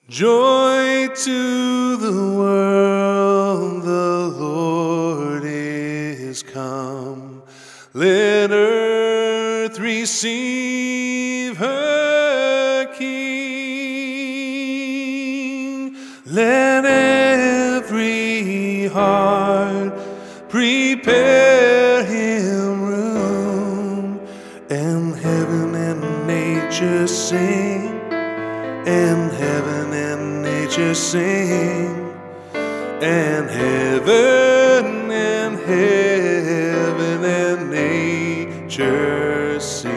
Joy to the world, the Lord is come. Let earth receive her King. Let every heart prepare him room, and heaven and nature sing, and heaven and nature sing, and heaven and nature sing.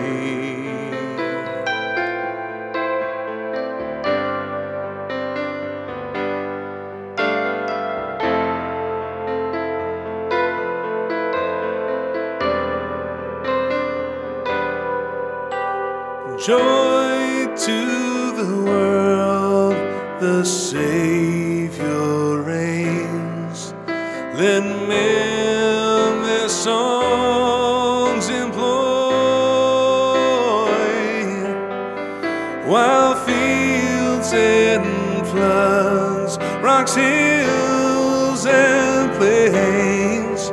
Joy to the world, the Savior reigns. Let men their songs employ, while fields and floods, rocks, hills, and plains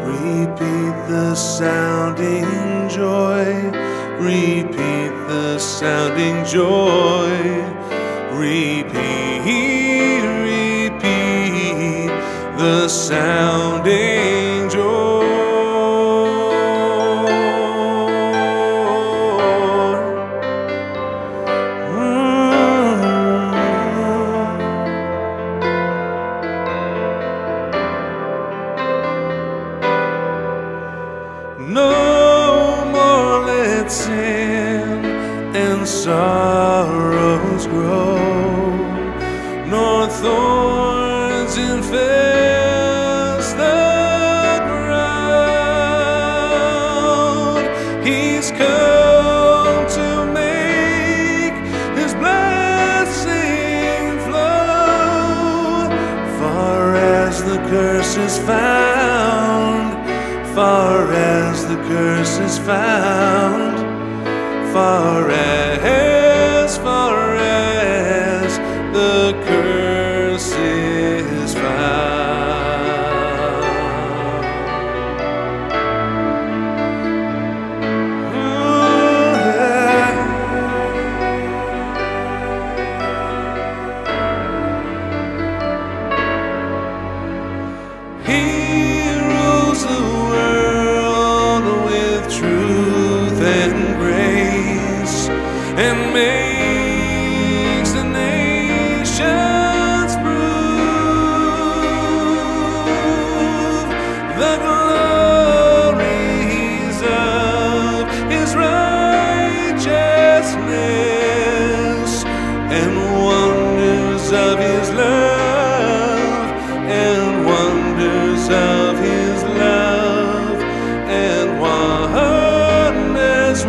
repeat the sounding joy. Repeat the sounding joy. Repeat, repeat the sounding joy. No more let sin and sorrows grow, nor thorns infest the ground. He's come to make his blessing flow, far as the curse is found, far as the curse is found, far as the curse is found. He rules the world with truth and grace, and makes the nations prove the glories of his righteousness, and wonders of his love, and wonders of his love, and wonders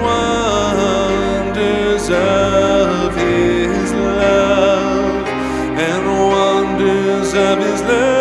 of his love, and wonders of his love.